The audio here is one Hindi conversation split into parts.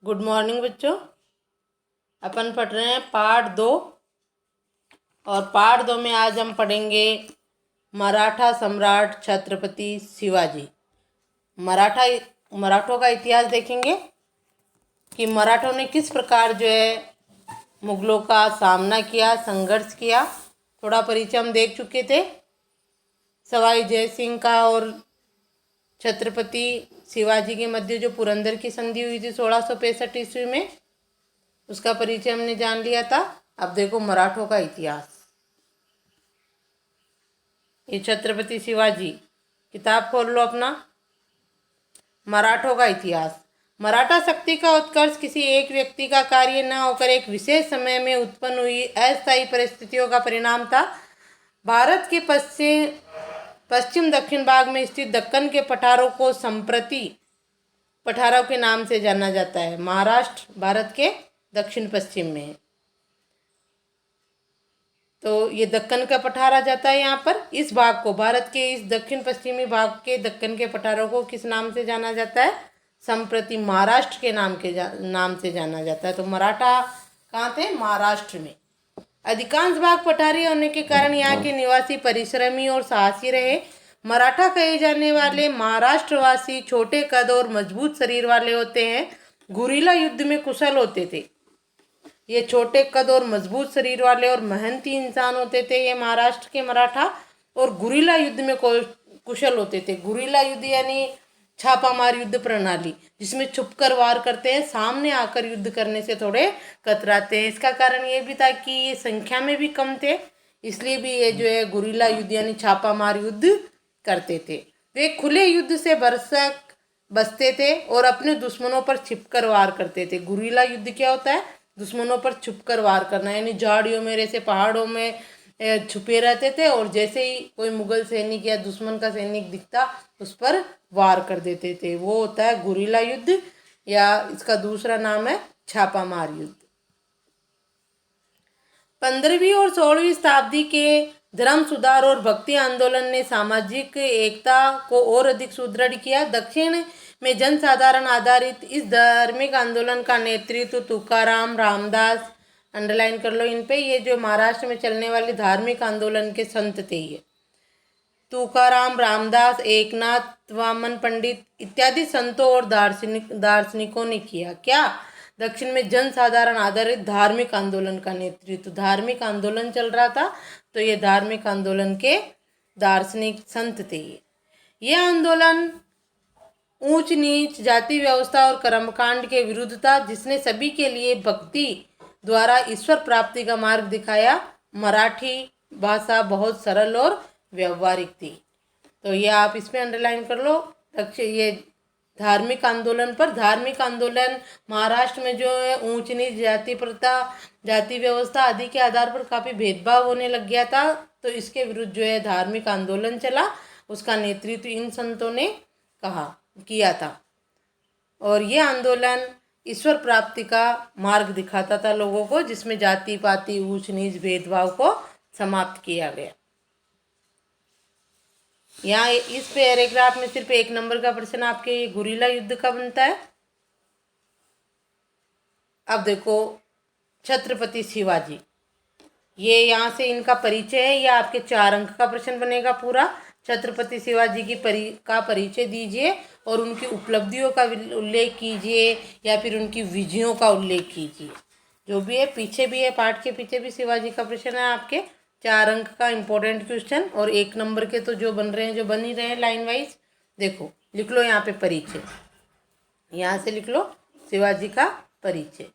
गुड मॉर्निंग बच्चों। अपन पढ़ रहे हैं पार्ट 2 और पार्ट 2 में आज हम पढ़ेंगे मराठा सम्राट छत्रपति शिवाजी। मराठों का इतिहास देखेंगे कि मराठों ने किस प्रकार जो है मुगलों का सामना किया, संघर्ष किया। थोड़ा परिचय हम देख चुके थे सवाई जय सिंह का और छत्रपति शिवाजी के मध्य जो पुरंदर की संधि हुई थी 1665 ईस्वी में, उसका परिचय हमने जान लिया था। अब देखो मराठों का इतिहास। ये छत्रपति शिवाजी, किताब खोल लो अपना। मराठों का इतिहास। मराठा शक्ति का उत्कर्ष किसी एक व्यक्ति का कार्य न होकर एक विशेष समय में उत्पन्न हुई अस्थायी परिस्थितियों का परिणाम था। भारत के पश्चिम दक्षिण भाग में स्थित दक्कन के पठारों को संप्रति पठारों के नाम से जाना जाता है। महाराष्ट्र भारत के दक्षिण पश्चिम में है, तो ये दक्कन का पठार आ जाता है यहाँ पर। इस भाग को, भारत के इस दक्षिण पश्चिमी भाग के दक्कन के पठारों को किस नाम से जाना जाता है? संप्रति महाराष्ट्र के नाम से जाना जाता है। तो मराठा कहाँ थे? महाराष्ट्र में। अधिकांश भाग पठारी होने के कारण यहाँ के निवासी परिश्रमी और साहसी रहे। मराठा कहे जाने वाले महाराष्ट्रवासी छोटे कद और मजबूत शरीर वाले होते हैं। गुरिल्ला युद्ध में कुशल होते थे। ये छोटे कद और मजबूत शरीर वाले और मेहनती इंसान होते थे ये महाराष्ट्र के मराठा, और गुरिल्ला युद्ध में कुशल होते थे। गुरिल्ला युद्ध यानी छापामार युद्ध प्रणाली, जिसमें छुपकर वार करते हैं, सामने आकर युद्ध करने से थोड़े कतराते हैं। इसका कारण ये भी था कि ये संख्या में भी कम थे, इसलिए भी ये जो है गुरिल्ला युद्ध यानी छापामार युद्ध करते थे। वे खुले युद्ध से भरसक बचते थे और अपने दुश्मनों पर छिपकर वार करते थे। गुरिल्ला युद्ध क्या होता है? दुश्मनों पर छुपकर वार करना, यानी झाड़ियों में, ऐसे पहाड़ों में छुपे रहते थे और जैसे ही कोई मुगल सैनिक या दुश्मन का सैनिक दिखता उस पर वार कर देते थे। वो होता है गुरिल्ला युद्ध, या इसका दूसरा नाम है छापामार युद्ध। 15वीं और 16वीं शताब्दी के धर्म सुधार और भक्ति आंदोलन ने सामाजिक एकता को और अधिक सुदृढ़ किया। दक्षिण में जनसाधारण आधारित इस धार्मिक आंदोलन का नेतृत्व तुकाराम, रामदास, अंडरलाइन कर लो इन पे, ये जो महाराष्ट्र में चलने वाले धार्मिक आंदोलन के संत थे, ये तुकाराम, रामदास, एकनाथ, वामन पंडित इत्यादि संतों और दार्शनिकों ने किया। क्या? दक्षिण में जनसाधारण आधारित धार्मिक आंदोलन का नेतृत्व। धार्मिक आंदोलन चल रहा था, तो ये धार्मिक आंदोलन के दार्शनिक संत थे। ये आंदोलन ऊंच नीच, जाति व्यवस्था और कर्मकांड के विरुद्ध था, जिसने सभी के लिए भक्ति द्वारा ईश्वर प्राप्ति का मार्ग दिखाया। मराठी भाषा बहुत सरल और व्यवहारिक थी, तो ये आप इसमें अंडरलाइन कर लो। ये धार्मिक आंदोलन पर, धार्मिक आंदोलन महाराष्ट्र में जो है ऊंच नीच, जाति प्रथा, जाति व्यवस्था आदि के आधार पर काफ़ी भेदभाव होने लग गया था, तो इसके विरुद्ध जो है धार्मिक आंदोलन चला। उसका नेतृत्व इन संतों ने किया था, और ये आंदोलन ईश्वर प्राप्ति का मार्ग दिखाता था लोगों को, जिसमें जाति पाति, ऊंच नीच, भेदभाव को समाप्त किया गया। यहाँ इस पैराग्राफ में सिर्फ 1 नंबर का प्रश्न आपके ये गुरिल्ला युद्ध का बनता है। अब देखो छत्रपति शिवाजी, ये यहाँ से इनका परिचय है, यह आपके 4 अंक का प्रश्न बनेगा पूरा। छत्रपति शिवाजी की परिचय दीजिए और उनकी उपलब्धियों का उल्लेख कीजिए या फिर उनकी विजयों का उल्लेख कीजिए। जो भी है, पीछे भी है, पाठ के पीछे भी शिवाजी का प्रश्न है आपके। 4 अंक का इम्पोर्टेंट क्वेश्चन, और 1 नंबर के तो जो बन रहे हैं, जो बन ही रहे हैं लाइन वाइज। देखो लिख लो यहाँ पे परिचय, यहाँ से लिख लो शिवाजी का परिचय।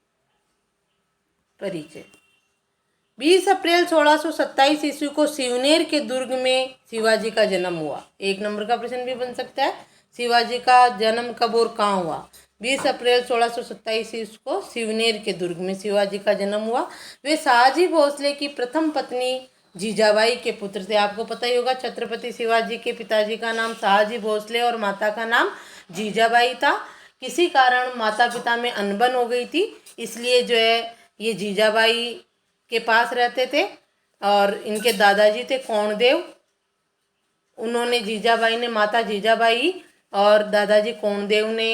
20 अप्रैल 1627 ईस्वी को सिवनेर के दुर्ग में शिवाजी का जन्म हुआ। 1 नंबर का प्रश्न भी बन सकता है, शिवाजी का जन्म कब और कहाँ हुआ? 20 अप्रैल 1627 ईस्वी को सिवनेर के दुर्ग में शिवाजी का जन्म हुआ। वे शहाजी भोसले की प्रथम पत्नी जीजाबाई के पुत्र थे। आपको पता ही होगा छत्रपति शिवाजी के पिताजी का नाम शहाजी भोसले और माता का नाम जीजाबाई था। किसी कारण माता पिता में अनबन हो गई थी, इसलिए जो है ये जीजाबाई के पास रहते थे, और इनके दादाजी थे कोणदेव। उन्होंने, जीजाबाई ने, माता जीजाबाई और दादाजी कोणदेव ने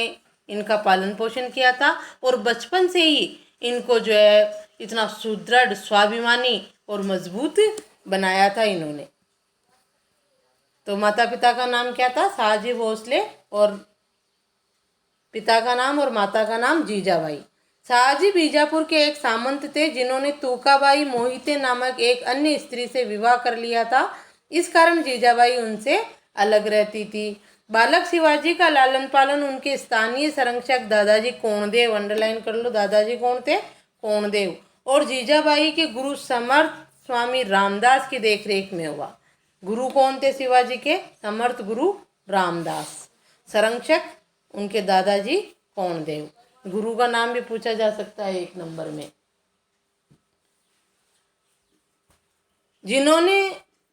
इनका पालन पोषण किया था और बचपन से ही इनको जो है इतना सुदृढ़, स्वाभिमानी और मजबूत बनाया था इन्होंने। तो माता पिता का नाम क्या था? शहाजी भोसले, और पिता का नाम और माता का नाम जीजाबाई। शहाजी बीजापुर के एक सामंत थे जिन्होंने तूकाबाई मोहिते नामक एक अन्य स्त्री से विवाह कर लिया था। इस कारण जीजाबाई उनसे अलग रहती थी। बालक शिवाजी का लालन पालन उनके स्थानीय संरक्षक दादाजी कोंडदेव, अंडरलाइन कर लो, दादाजी कौन थे? कोंडदेव, और जीजाबाई के गुरु समर्थ स्वामी रामदास की देखरेख में हुआ। गुरु कौन थे शिवाजी के? समर्थ गुरु रामदास। संरक्षक उनके दादाजी कोंडदेव। गुरु का नाम भी पूछा जा सकता है 1 नंबर में। जिन्होंने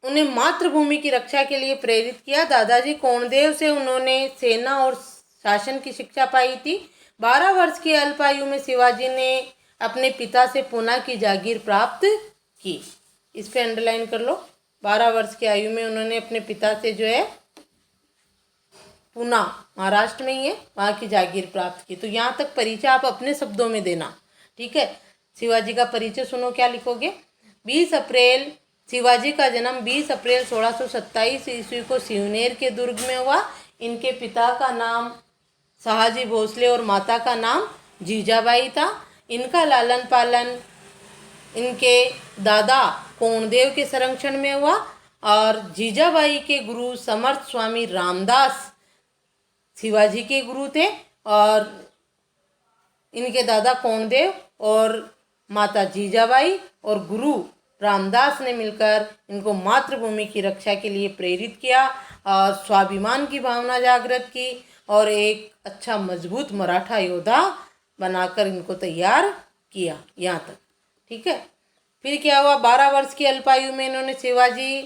उन्हें मातृभूमि की रक्षा के लिए प्रेरित किया। दादाजी कोंडदेव से उन्होंने सेना और शासन की शिक्षा पाई थी। 12 वर्ष की अल्प आयु में शिवाजी ने अपने पिता से पूना की जागीर प्राप्त की। इस पे अंडरलाइन कर लो। 12 वर्ष की आयु में उन्होंने अपने पिता से जो है पूना, महाराष्ट्र में ही है, वहाँ की जागीर प्राप्त की। तो यहाँ तक परिचय आप अपने शब्दों में देना, ठीक है। शिवाजी का परिचय सुनो, क्या लिखोगे? 20 अप्रैल, शिवाजी का जन्म 20 अप्रैल 1627 ईस्वी को सिवनेर के दुर्ग में हुआ। इनके पिता का नाम शहाजी भोसले और माता का नाम जीजाबाई था। इनका लालन पालन इनके दादा कोंडदेव के संरक्षण में हुआ और जीजाबाई के गुरु समर्थ स्वामी रामदास शिवाजी के गुरु थे और इनके दादा कोंडदेव और माता जीजाबाई और गुरु रामदास ने मिलकर इनको मातृभूमि की रक्षा के लिए प्रेरित किया और स्वाभिमान की भावना जागृत की और एक अच्छा मजबूत मराठा योद्धा बनाकर इनको तैयार किया यहाँ तक, ठीक है। फिर क्या हुआ? 12 वर्ष की अल्पायु में इन्होंने शिवाजी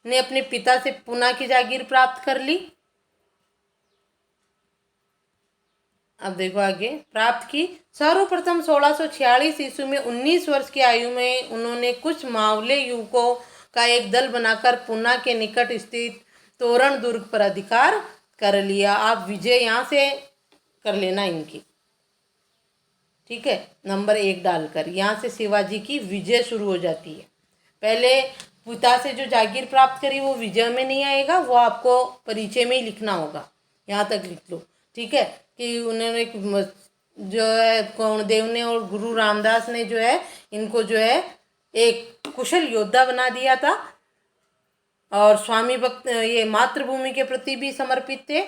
ने अपने पिता से पूना की जागीर प्राप्त कर ली। अब देखो आगे, प्राप्त की। सर्वप्रथम 1646 ईस्वी में 19 वर्ष की आयु में उन्होंने कुछ मावले युवकों का एक दल बनाकर पूना के निकट स्थित तोरण दुर्ग पर अधिकार कर लिया। आप विजय यहाँ से कर लेना इनकी, ठीक है, नंबर 1 डालकर। यहाँ से शिवाजी की विजय शुरू हो जाती है। पहले पिता से जो जागीर प्राप्त करी वो विजय में नहीं आएगा, वो आपको परिचय में ही लिखना होगा। यहाँ तक लिख लो, ठीक है, कि उन्होंने जो है कोंडदेव ने और गुरु रामदास ने जो है इनको जो है एक कुशल योद्धा बना दिया था और स्वामी भक्त, ये मातृभूमि के प्रति भी समर्पित थे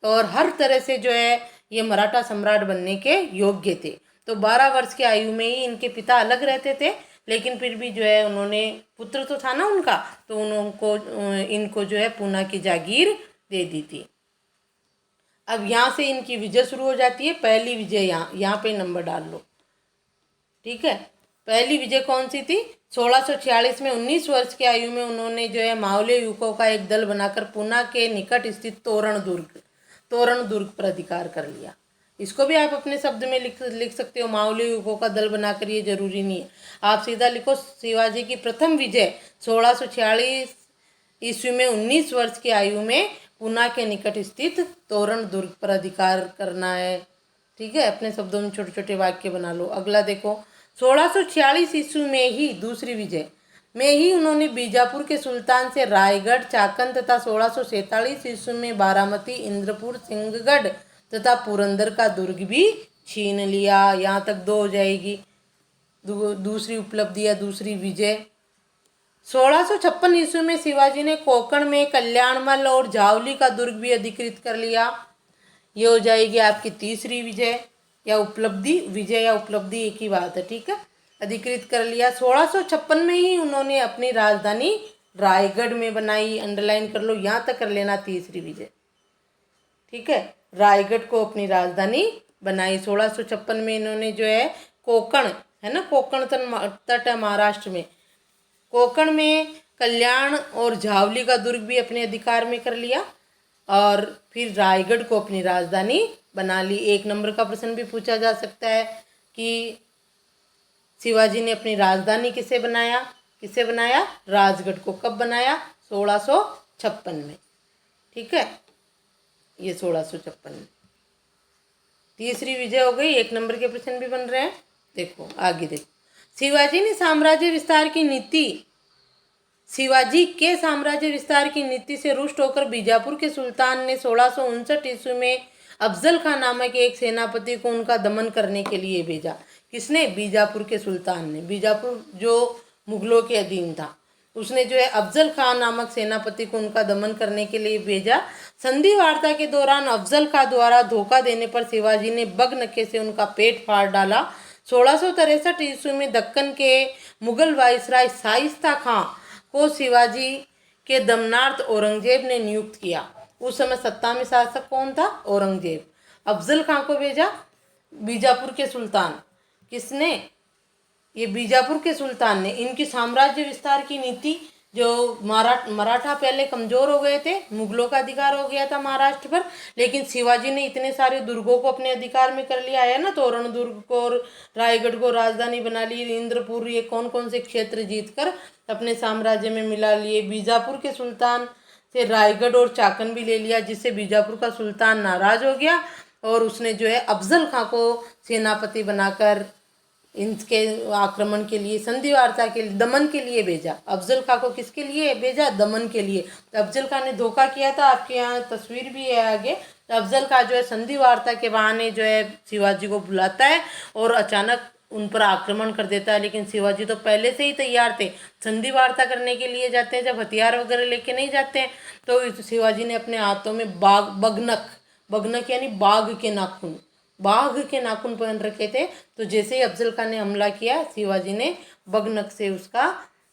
और हर तरह से जो है ये मराठा सम्राट बनने के योग्य थे। तो 12 वर्ष की आयु में ही इनके पिता अलग रहते थे, लेकिन फिर भी जो है उन्होंने, पुत्र तो था ना उनका, तो उनको इनको जो है पूना की जागीर दे दी थी। अब यहाँ से इनकी विजय शुरू हो जाती है। पहली विजय यहाँ पे नंबर डाल लो, ठीक है। पहली विजय कौन सी थी? 1646 में 19 वर्ष की आयु में उन्होंने जो है मावले युवकों का एक दल बनाकर पूना के निकट स्थित तोरण दुर्ग पर अधिकार कर लिया। इसको भी आप अपने शब्द में लिख सकते हो। मावले युवकों का दल बनाकर, ये जरूरी नहीं है, आप सीधा लिखो शिवाजी की प्रथम विजय 1646 ईस्वी में 19 वर्ष की आयु में पूना के निकट स्थित तोरण दुर्ग पर अधिकार करना है, ठीक है। अपने शब्दों में छोटे छोटे वाक्य बना लो। अगला देखो, 1646 ईस्वी में ही दूसरी विजय में ही उन्होंने बीजापुर के सुल्तान से रायगढ़, चाकन तथा 1647 ईस्वी में बारामती, इंद्रपुर, सिंहगढ़ तथा पुरंदर का दुर्ग भी छीन लिया। यहाँ तक 2 हो जाएगी। दूसरी उपलब्धि या दूसरी विजय 1656 ईस्वी में शिवाजी ने कोंकण में कल्याणमल और झावली का दुर्ग भी अधिकृत कर लिया। ये हो जाएगी आपकी तीसरी विजय या उपलब्धि। विजय या उपलब्धि एक ही बात है, ठीक है। अधिकृत कर लिया। 1656 में ही उन्होंने अपनी राजधानी रायगढ़ में बनाई। अंडरलाइन कर लो, यहाँ तक कर लेना तीसरी विजय, ठीक है। रायगढ़ को अपनी राजधानी बनाई। 1656 में इन्होंने जो है कोंकण है ना, कोंकण तट है महाराष्ट्र में, कोंकण में कल्याण और झावली का दुर्ग भी अपने अधिकार में कर लिया और फिर रायगढ़ को अपनी राजधानी बना ली। 1 नंबर का प्रश्न भी पूछा जा सकता है कि शिवाजी ने अपनी राजधानी किसे बनाया? राजगढ़ को। कब बनाया? 1656 में, ठीक है। ये 1656 में तीसरी विजय हो गई। 1 नंबर के प्रश्न भी बन रहे हैं। देखो आगे देखो, शिवाजी ने साम्राज्य विस्तार की नीति शिवाजी के साम्राज्य विस्तार की नीति से रुष्ट होकर बीजापुर के सुल्तान ने 1659 ईस्वी में अफजल खान नामक एक सेनापति को उनका दमन करने के लिए भेजा। किसने? बीजापुर के सुल्तान ने। बीजापुर जो मुगलों के अधीन था, उसने जो है अफजल खान नामक सेनापति को उनका दमन करने के लिए भेजा। संधि वार्ता के दौरान अफजल खान द्वारा धोखा देने पर शिवाजी ने बगनखे से उनका पेट फाड़ डाला। 1663 ईस्वी में दक्कन के मुगल वायसराय शाइस्ता खां को शिवाजी के दमनार्थ औरंगजेब ने नियुक्त किया। उस समय सत्ता में शासक कौन था? औरंगजेब। अफजल खां को भेजा बीजापुर के सुल्तान। किसने? ये बीजापुर के सुल्तान ने। इनकी साम्राज्य विस्तार की नीति, जो मराठा पहले कमजोर हो गए थे, मुगलों का अधिकार हो गया था महाराष्ट्र पर, लेकिन शिवाजी ने इतने सारे दुर्गों को अपने अधिकार में कर लिया है ना, तोरण दुर्ग को, रायगढ़ को राजधानी बना ली, इंद्रपुर, ये कौन कौन से क्षेत्र जीतकर अपने साम्राज्य में मिला लिए। बीजापुर के सुल्तान से रायगढ़ और चाकन भी ले लिया, जिससे बीजापुर का सुल्तान नाराज हो गया और उसने जो है अफजल खां को सेनापति बनाकर इनके आक्रमण के लिए, संधि वार्ता के लिए, दमन के लिए भेजा। अफजल खां को किसके लिए भेजा? दमन के लिए। तो अफजल खां ने धोखा किया था, आपके यहाँ तस्वीर भी है आगे। तो अफजल खां जो है संधि वार्ता के बहाने जो है शिवाजी को बुलाता है और अचानक उन पर आक्रमण कर देता है। लेकिन शिवाजी तो पहले से ही तैयार थे, संधि वार्ता करने के लिए जाते हैं जब हथियार वगैरह लेके नहीं जाते हैं। तो शिवाजी ने अपने हाथों में बगनक यानी बाघ के नाखून पहन रखे थे। तो जैसे ही अफजल खान ने हमला किया, शिवाजी ने बगनक से उसका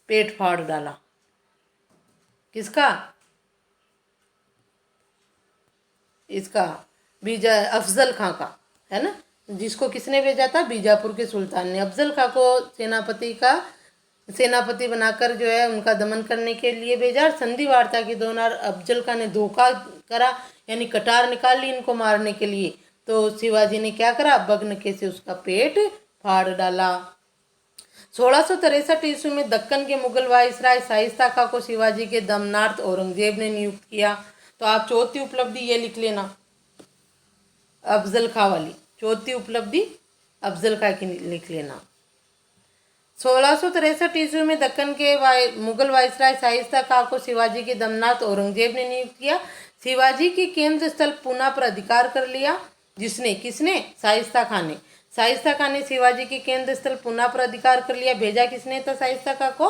पेट फाड़ डाला। किसका? इसका अफजल खां का, है ना, जिसको किसने भेजा था? बीजापुर के सुल्तान ने। अफजल खां को सेनापति बनाकर जो है उनका दमन करने के लिए भेजा। और संधि वार्ता के दौरान अफजल खां ने धोखा करा, यानी कटार निकाल ली इनको मारने के लिए। तो शिवाजी ने क्या करा? बगनखे से उसका पेट फाड़ डाला। 1663 ईस्वी में दक्कन के मुगल वायसराय शाइस्ता खां को शिवाजी के दमनार्थ औरंगजेब ने नियुक्त किया। तो आप चौथी उपलब्धि ये लिख लेना, अफजल खां वाली चौथी उपलब्धि अफजल खां की लिख लेना। 1663 ईस्वी में दक्कन के मुगल वायसराय शाइस्ता खां को शिवाजी के दमनार्थ औरंगजेब ने नियुक्त किया। शिवाजी के केंद्र स्थल पूना पर अधिकार कर लिया। जिसने? किसने? शाइस्ता खां ने। शाइस्ता खां ने शिवाजी के केंद्र स्थल पूना पर अधिकार कर लिया। भेजा किसने था शाइस्ता खां को?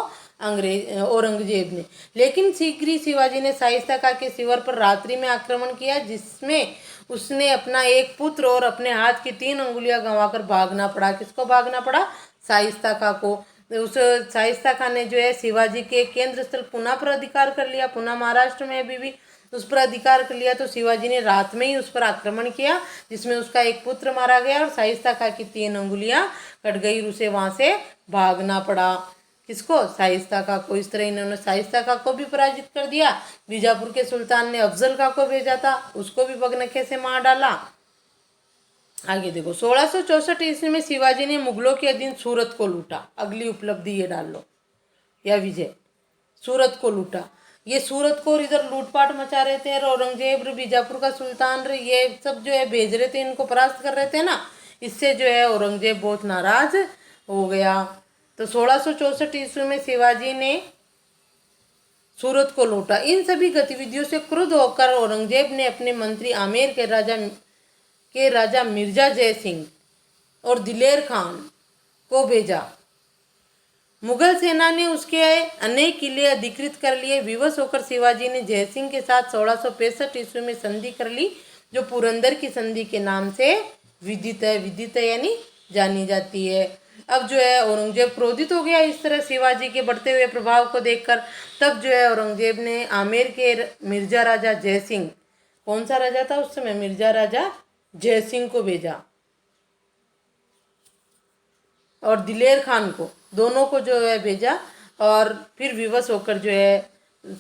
औरंगजेब ने। लेकिन शीघ्र ही शिवाजी ने शाइस्ता खां के शिविर पर रात्रि में आक्रमण किया, जिसमें उसने अपना एक पुत्र और अपने हाथ की 3 अंगुलियां गंवाकर भागना पड़ा। किसको भागना पड़ा? शाइस्ता खां को। उस शाइस्ता खां ने जो है शिवाजी के केंद्र स्थल पूना पर अधिकार कर लिया। पूना महाराष्ट्र में अभी भी उस पर अधिकार कर लिया। तो शिवाजी ने रात में ही उस पर आक्रमण किया, जिसमें उसका एक पुत्र मारा गया और शाइस्ता खां की 3 अंगुलियां कट गई। उसे वहां से भागना पड़ा। किसको? शाइस्ता खां को। इस तरह इन्होंने शाइस्ता खां को भी पराजित कर दिया। बीजापुर के सुल्तान ने अफजल खां को भेजा था, उसको भी बगनखे से मार डाला। आगे देखो, 1664 ईस्वी में शिवाजी ने मुगलों के अधीन सूरत को लूटा। अगली उपलब्धि ये डाल लो, या विजय। सूरत को लूटा। ये सूरत को इधर लूटपाट मचा रहे थे, औरंगजेब, बीजापुर का सुल्तान, ये सब जो है भेज रहे थे, इनको परास्त कर रहे थे ना। इससे जो है औरंगजेब बहुत नाराज हो गया। तो 1664 ईस्वी में शिवाजी ने सूरत को लूटा। इन सभी गतिविधियों से क्रुद्ध होकर औरंगजेब ने अपने मंत्री आमेर के राजा मिर्जा जय सिंह और दिलेर खान को भेजा। मुगल सेना ने उसके अनेक किले अधिकृत कर लिए। विवश होकर शिवाजी ने जयसिंह के साथ 1665 ईस्वी में संधि कर ली, जो पुरंदर की संधि के नाम से विदित है यानी जानी जाती है। अब जो है औरंगजेब क्रोधित हो गया इस तरह शिवाजी के बढ़ते हुए प्रभाव को देखकर। तब जो है औरंगजेब ने आमेर के मिर्जा राजा जयसिंह, कौन सा राजा था उस समय? मिर्जा राजा जयसिंह को भेजा और दिलेर खान को, दोनों को जो है भेजा। और फिर विवश होकर जो है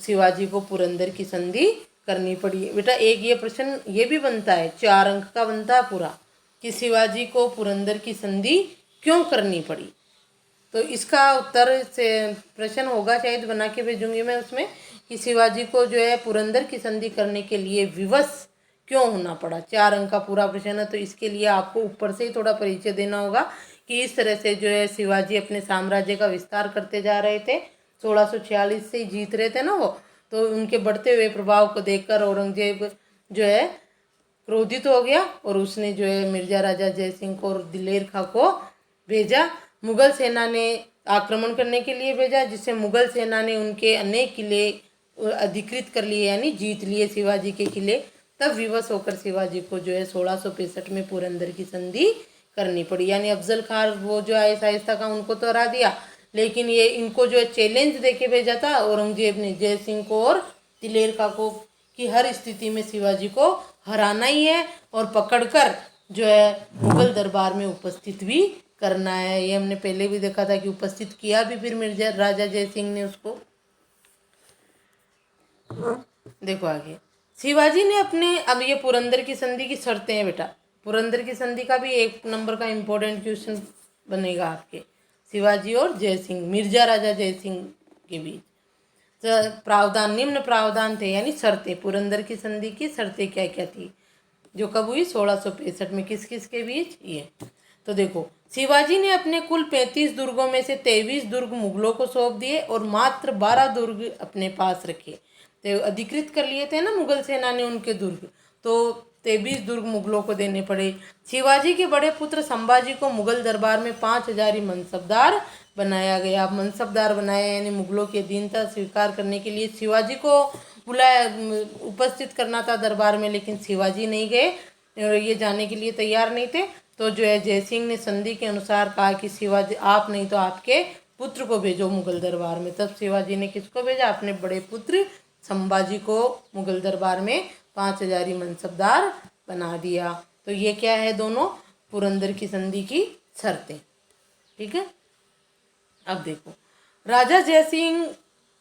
शिवाजी को पुरंदर की संधि करनी पड़ी। बेटा एक ये प्रश्न ये भी बनता है, 4 अंक का बनता है पूरा, कि शिवाजी को पुरंदर की संधि क्यों करनी पड़ी। तो इसका उत्तर से प्रश्न होगा, शायद बना के भेजूंगी मैं उसमें, कि शिवाजी को जो है पुरंदर की संधि करने के लिए विवश क्यों होना पड़ा। 4 अंक का पूरा प्रश्न है, तो इसके लिए आपको ऊपर से ही थोड़ा परिचय देना होगा कि इस तरह से जो है शिवाजी अपने साम्राज्य का विस्तार करते जा रहे थे। 1646 से ही जीत रहे थे ना वो, तो उनके बढ़ते हुए प्रभाव को देखकर औरंगजेब जो है क्रोधित हो गया और उसने जो है मिर्जा राजा जयसिंह को और दिलेर खां को भेजा। मुगल सेना ने आक्रमण करने के लिए भेजा, जिससे मुगल सेना ने उनके अनेक किले अधिकृत कर लिए, यानी जीत लिए शिवाजी के किले। तब विवश होकर शिवाजी को जो है 1665 में पुरंदर की संधि करनी पड़ी, यानी अफजल खान वो जो आए शाइस्ता खां उनको तो हरा दिया, लेकिन ये इनको जो है चैलेंज देके भेजा था औरंगजेब ने जय सिंह को और दिलेर खां को कि हर स्थिति में शिवाजी को हराना ही है और पकड़कर जो है मुगल दरबार में उपस्थित भी करना है। ये हमने पहले भी देखा था कि उपस्थित किया भी फिर मिर्जा राजा जय सिंह ने उसको। देखो आगे शिवाजी ने अपने, अब ये पुरंदर की संधि की शर्तें हैं बेटा, पुरंदर की संधि का भी 1 नंबर का इम्पोर्टेंट क्वेश्चन बनेगा आपके। शिवाजी और जय सिंह, मिर्जा राजा जय सिंह के बीच प्रावधान, निम्न प्रावधान थे, यानी शर्तें। पुरंदर की संधि की शर्तें क्या क्या थी, जो कब हुई 1665 में, किस किस के बीच, ये तो देखो शिवाजी ने अपने कुल 35 दुर्गों में से 23 दुर्ग मुगलों को सौंप दिए और मात्र 12 दुर्ग अपने पास रखे। तो अधिकृत कर लिए थे ना मुगल सेना ने उनके दुर्ग, तो 23 दुर्ग मुगलों को देने पड़े। शिवाजी के बड़े पुत्र संभाजी को मुगल दरबार में 5000 मनसबदार बनाया गया। मनसबदार बनाया यानी मुगलों की अधीनता स्वीकार करने के लिए शिवाजी को बुलाया, उपस्थित करना था दरबार में, लेकिन शिवाजी नहीं गए और ये जाने के लिए तैयार नहीं थे। तो जो है जयसिंह ने संधि के अनुसार कहा कि शिवाजी आप नहीं तो आपके पुत्र को भेजो मुगल दरबार में। तब शिवाजी ने किसको भेजा, अपने बड़े पुत्र संभाजी को मुगल दरबार में 5000 मनसबदार बना दिया। तो ये क्या है, दोनों पुरंदर की संधि की शर्तें, ठीक है। अब देखो राजा जयसिंह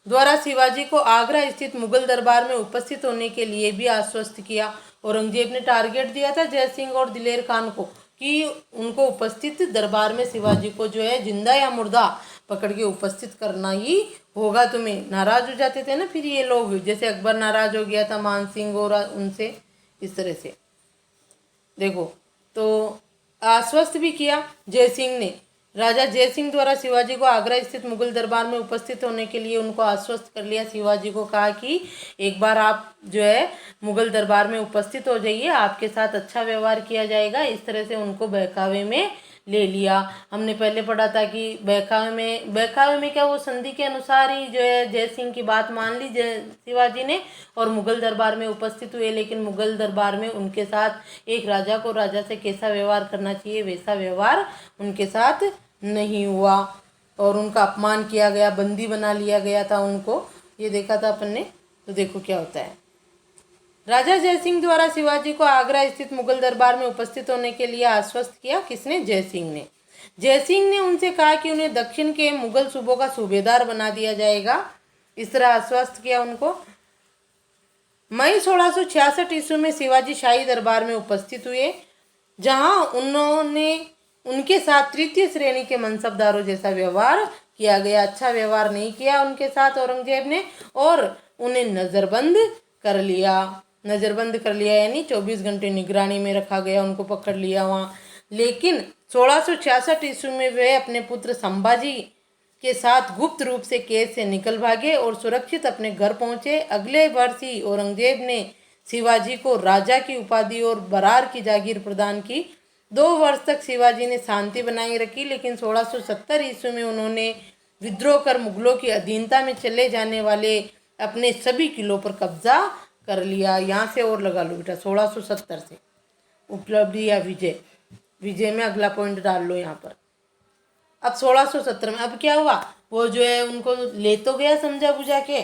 द्वारा शिवाजी को आगरा स्थित मुगल दरबार में उपस्थित होने के लिए भी आश्वस्त किया। औरंगजेब ने टारगेट दिया था जयसिंह और दिलेर खान को कि उनको उपस्थित दरबार में शिवाजी को जो है जिंदा या मुर्दा पकड़ के उपस्थित करना ही होगा तुम्हें। नाराज हो जाते थे ना फिर ये लोग, जैसे अकबर नाराज हो गया था मान सिंह और उनसे, इस तरह से। देखो तो आश्वस्त भी किया जयसिंह ने, राजा जयसिंह द्वारा शिवाजी को आगरा स्थित मुगल दरबार में उपस्थित होने के लिए उनको आश्वस्त कर लिया। शिवाजी को कहा कि एक बार आप जो है मुगल दरबार में उपस्थित हो जाइए, आपके साथ अच्छा व्यवहार किया जाएगा। इस तरह से उनको बहकावे में ले लिया। हमने पहले पढ़ा था कि बहकावे में क्या, वो संधि के अनुसार ही जो है जयसिंह की बात मान ली शिवाजी ने और मुगल दरबार में उपस्थित हुए। लेकिन मुगल दरबार में उनके साथ एक राजा को राजा से कैसा व्यवहार करना चाहिए वैसा व्यवहार उनके साथ नहीं हुआ और उनका अपमान किया गया, बंदी बना लिया गया था उनको, ये देखा था अपन ने। तो देखो क्या होता है, राजा जयसिंह द्वारा शिवाजी को आगरा स्थित मुगल दरबार में उपस्थित होने के लिए आश्वस्त किया। किसने, जयसिंह ने। जयसिंह ने उनसे कहा कि उन्हें दक्षिण के मुगल सूबों का सूबेदार बना दिया जाएगा, इस तरह आश्वस्त किया उनको। मई 1666 ईस्वी में शिवाजी शाही दरबार में उपस्थित हुए, जहां उन्होंने उनके साथ तृतीय श्रेणी के मनसबदारों जैसा व्यवहार किया गया। अच्छा व्यवहार नहीं किया उनके साथ औरंगजेब ने और उन्हें नज़रबंद कर लिया। नज़रबंद कर लिया यानी 24 घंटे निगरानी में रखा गया, उनको पकड़ लिया वहाँ। लेकिन 1666 ईस्वी में वे अपने पुत्र संभाजी के साथ गुप्त रूप से कैद से निकल भागे और सुरक्षित अपने घर पहुंचे। अगले वर्ष ही औरंगजेब ने शिवाजी को राजा की उपाधि और बरार की जागीर प्रदान की। 2 वर्ष तक शिवाजी ने शांति बनाए रखी, लेकिन 1670 ईस्वी में उन्होंने विद्रोह कर मुगलों की अधीनता में चले जाने वाले अपने सभी किलों पर कब्जा कर लिया। यहाँ से और लगा लो बेटा 1670 से उपलब्धि या विजय, विजय में अगला पॉइंट डाल लो यहाँ पर। अब 1670 में अब क्या हुआ, वो जो है उनको ले तो गया समझा बुझा के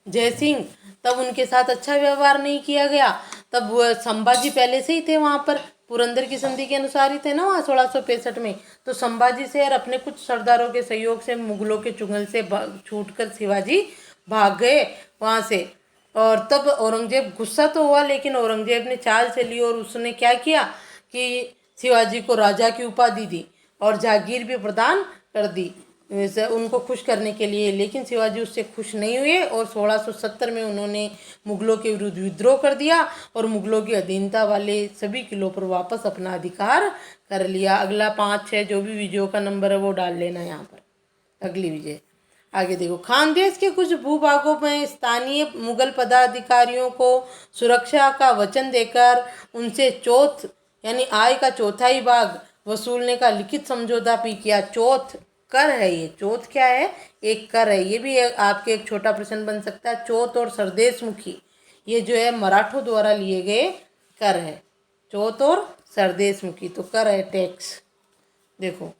जयसिंह, तब उनके साथ अच्छा व्यवहार नहीं किया गया। तब वो संभाजी पहले से ही थे वहाँ पर, पुरंदर की संधि के अनुसार ही थे ना वहाँ 1665 में। तो संभाजी से और अपने कुछ सरदारों के सहयोग से मुगलों के चुंगल से छूटकर शिवाजी भाग गए वहाँ से। और तब औरंगजेब गुस्सा तो हुआ, लेकिन औरंगजेब ने चाल चली और उसने क्या किया कि शिवाजी को राजा की उपाधि दी और जागीर भी प्रदान कर दी। वैसे उनको खुश करने के लिए, लेकिन शिवाजी उससे खुश नहीं हुए और 1670 में उन्होंने मुगलों के विरुद्ध विद्रोह कर दिया और मुगलों की अधीनता वाले सभी किलों पर वापस अपना अधिकार कर लिया। अगला 5-6 जो भी विजयों का नंबर है वो डाल लेना यहाँ पर, अगली विजय। आगे देखो, खानदेश के कुछ भूभागों में स्थानीय मुगल पदाधिकारियों को सुरक्षा का वचन देकर उनसे चौथ यानी आय का चौथाई भाग वसूलने का लिखित समझौता भी किया। चौथ कर है, ये चौथ क्या है, एक कर है। ये भी आपके एक छोटा प्रश्न बन सकता है। चौथ और सरदेशमुखी ये जो है मराठों द्वारा लिए गए कर है। चौथ और सरदेशमुखी तो कर है, टैक्स। देखो,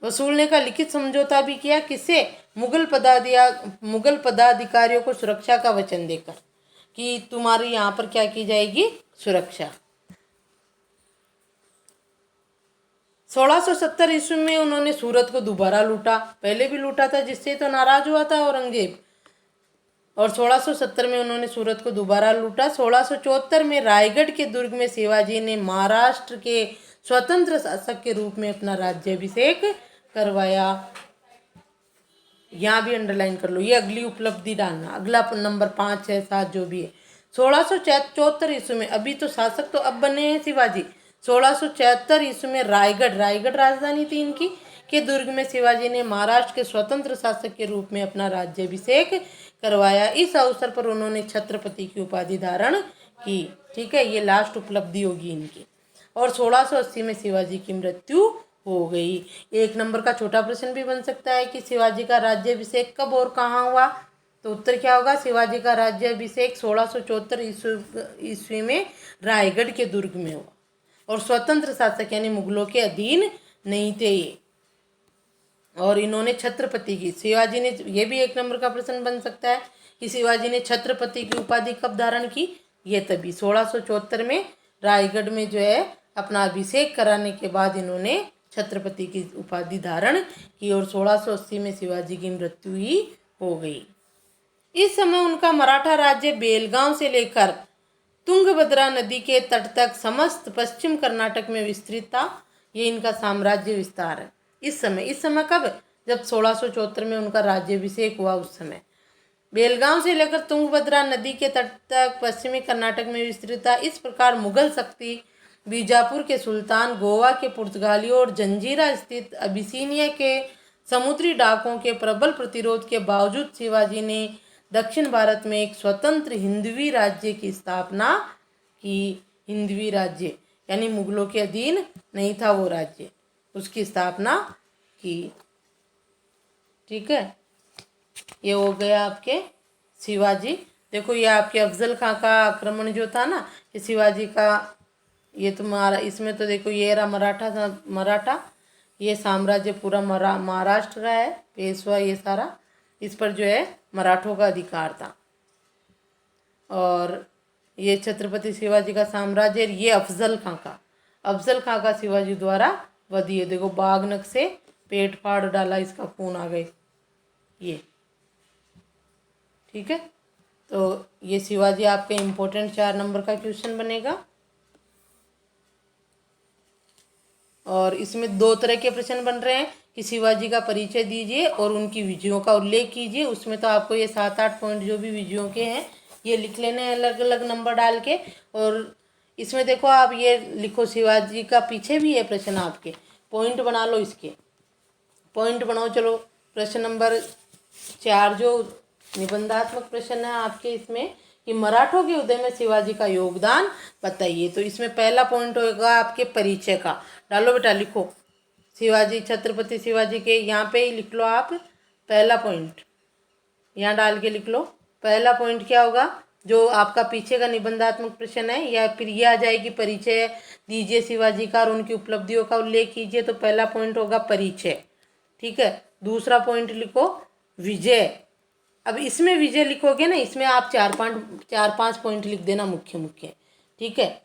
वसूलने का लिखित समझौता भी किया, किससे, मुगल पदाधिकारियों को सुरक्षा का वचन देकर कि तुम्हारी यहाँ पर क्या की जाएगी, सुरक्षा। 1670 ईस्वी में उन्होंने सूरत को दोबारा लूटा, पहले भी लूटा था जिससे तो नाराज हुआ था औरंगजेब, और 1670 में उन्होंने सूरत को दोबारा लूटा। 1674 में रायगढ़ के दुर्ग में शिवाजी ने महाराष्ट्र के स्वतंत्र शासक के रूप में अपना राज्याभिषेक करवाया। यहाँ भी अंडरलाइन कर लो, ये अगली उपलब्धि डालना, अगला नंबर 5, 6, 7 जो भी है। 1674 ईस्वी में, अभी तो शासक तो अब बने हैं शिवाजी। 1674 ईस्वी में रायगढ़ राजधानी थी इनकी, के दुर्ग में शिवाजी ने महाराष्ट्र के स्वतंत्र शासक के रूप में अपना राज्याभिषेक करवाया। इस अवसर पर उन्होंने छत्रपति की उपाधि धारण की। ठीक है, ये लास्ट उपलब्धि होगी इनकी। और 1680 में शिवाजी की मृत्यु हो गई। एक नंबर का छोटा प्रश्न भी बन सकता है कि शिवाजी का राज्याभिषेक कब और कहाँ हुआ, तो उत्तर क्या होगा, शिवाजी का राज्याभिषेक 1674 ईस्वी में रायगढ़ के दुर्ग में हुआ, और स्वतंत्र शासक यानी मुगलों के अधीन नहीं थे ये। और इन्होंने छत्रपति की, शिवाजी ने, ये भी एक नंबर का प्रश्न बन सकता है कि शिवाजी ने छत्रपति की उपाधि कब धारण की, ये तभी 1674 में रायगढ़ में जो है अपना अभिषेक कराने के बाद इन्होंने छत्रपति की उपाधि धारण की, और 1680 में शिवाजी की मृत्यु ही हो गई। इस समय उनका मराठा राज्य बेलगांव से लेकर तुंगभद्रा नदी के तट तक समस्त पश्चिम कर्नाटक में विस्तृत था। ये इनका साम्राज्य विस्तार है। इस समय कब, जब 1674 में उनका राज्याभिषेक हुआ, उस समय बेलगांव से लेकर तुंगभद्रा नदी के तट तक पश्चिमी कर्नाटक में विस्तृत था। इस प्रकार मुगल शक्ति बीजापुर के सुल्तान, गोवा के पुर्तगालियों और जंजीरा स्थित अबिसीनिया के समुद्री डाकों के प्रबल प्रतिरोध के बावजूद शिवाजी ने दक्षिण भारत में एक स्वतंत्र हिंदवी राज्य की स्थापना की। हिंदवी राज्य यानी मुगलों के अधीन नहीं था वो राज्य, उसकी स्थापना की। ठीक है, ये हो गया आपके शिवाजी। देखो, ये आपके अफजल खां का आक्रमण जो था ना, ये शिवाजी का, ये तुम्हारा इसमें तो देखो ये रहा मराठा, ये साम्राज्य पूरा महाराष्ट्र का है, पेशवा ये सारा, इस पर जो है मराठों का अधिकार था। और ये छत्रपति शिवाजी का साम्राज्य, ये अफजल खां का शिवाजी द्वारा वध। ये देखो, बागनक से पेट फाड़ डाला, इसका खून आ गए ये। ठीक है, तो ये शिवाजी आपके इम्पोर्टेंट 4 नंबर का क्वेश्चन बनेगा। और इसमें 2 तरह के प्रश्न बन रहे हैं कि शिवाजी का परिचय दीजिए और उनकी विजयों का उल्लेख कीजिए। उसमें तो आपको ये 7-8 पॉइंट जो भी विजयों के हैं ये लिख लेने हैं अलग अलग नंबर डाल के। और इसमें देखो, आप ये लिखो शिवाजी का, पीछे भी है प्रश्न आपके, पॉइंट बना लो, इसके पॉइंट बनाओ। चलो, प्रश्न नंबर 4 जो निबंधात्मक प्रश्न है आपके इसमें कि मराठों के उदय में शिवाजी का योगदान बताइए। तो इसमें पहला पॉइंट होगा आपके परिचय का। डालो बेटा, लिखो शिवाजी, छत्रपति शिवाजी के, यहाँ पे ही लिख लो आप पहला पॉइंट, यहाँ डाल के लिख लो। पहला पॉइंट क्या होगा, जो आपका पीछे का निबंधात्मक प्रश्न है, या फिर ये आ जाएगी परिचय दीजिए शिवाजी का और उनकी उपलब्धियों का उल्लेख कीजिए, तो पहला पॉइंट होगा परिचय। ठीक है, दूसरा पॉइंट लिखो विजय। अब इसमें विजय लिखोगे ना, इसमें आप 4-5 पॉइंट लिख देना मुख्य। ठीक है,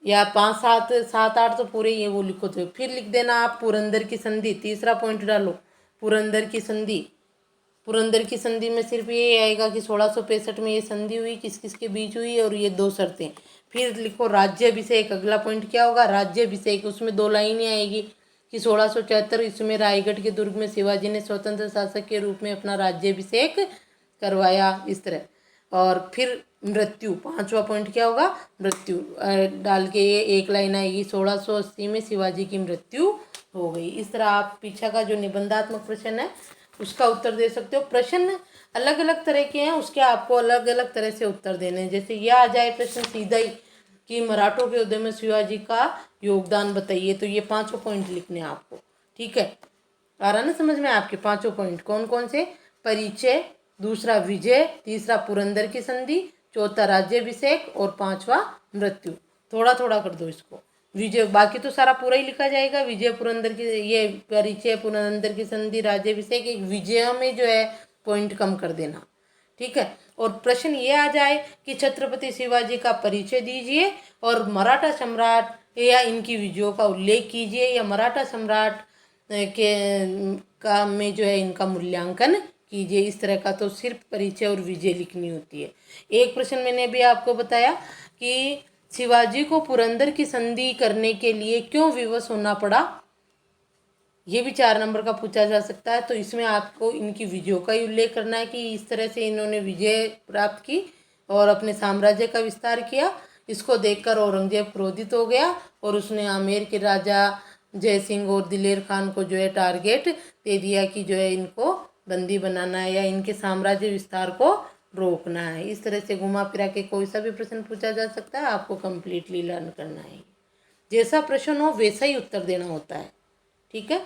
या 5-7-8 तो पूरे ये वो लिखो। तो फिर लिख देना आप पुरंदर की संधि। तीसरा पॉइंट डालो पुरंदर की संधि में सिर्फ ये आएगा कि 1665 में ये संधि हुई, किस किस के बीच हुई, और ये 2 शर्तें। फिर लिखो राज्याभिषेक। अगला पॉइंट क्या होगा, राज्याभिषेक। उसमें 2 लाइनें आएगी कि 1674 ईस्वी में रायगढ़ के दुर्ग में शिवाजी ने स्वतंत्र शासक के रूप में अपना राज्याभिषेक करवाया, इस तरह। और फिर मृत्यु, 5वां पॉइंट क्या होगा, मृत्यु डाल के ये एक लाइन आएगी, 1680 में शिवाजी की मृत्यु हो गई। इस तरह आप पीछे का जो निबंधात्मक प्रश्न है उसका उत्तर दे सकते हो। प्रश्न अलग अलग तरह के हैं, उसके आपको अलग अलग तरह से उत्तर देने हैं। जैसे यह आ जाए प्रश्न सीधा ही कि मराठों के उदय में शिवाजी का योगदान बताइए, तो ये 5 पॉइंट लिखने हैं आपको, ठीक है। आ रहा ना समझ में आपके 5 पॉइंट कौन कौन से, परिचय, दूसरा विजय, तीसरा पुरंदर की संधि, चौथा राज्याभिषेक और 5वां मृत्यु। थोड़ा थोड़ा कर दो इसको, विजय बाकी तो सारा पूरा ही लिखा जाएगा। विजय पुरंदर की, ये परिचय, पुरंदर की संधि, राज्याभिषेक, एक विजय में जो है पॉइंट कम कर देना, ठीक है। और प्रश्न ये आ जाए कि छत्रपति शिवाजी का परिचय दीजिए और मराठा सम्राट या इनकी विजयों का उल्लेख कीजिए, या मराठा सम्राट के का में जो है इनका मूल्यांकन कीजिए, इस तरह का तो सिर्फ परिचय और विजय लिखनी होती है। एक प्रश्न मैंने भी आपको बताया कि शिवाजी को पुरंदर की संधि करने के लिए क्यों विवश होना पड़ा, ये भी 4 नंबर का पूछा जा सकता है। तो इसमें आपको इनकी विजयों का ही उल्लेख करना है कि इस तरह से इन्होंने विजय प्राप्त की और अपने साम्राज्य का विस्तार किया। इसको देखकर औरंगजेब क्रोधित हो गया और उसने आमेर के राजा जय सिंह और दिलेर खान को जो है टारगेट दे दिया कि जो है इनको बंदी बनाना है या इनके साम्राज्य विस्तार को रोकना है। इस तरह से घुमा फिरा के कोई सा भी प्रश्न पूछा जा सकता है, आपको कम्प्लीटली लर्न करना है। जैसा प्रश्न हो वैसा ही उत्तर देना होता है, ठीक है।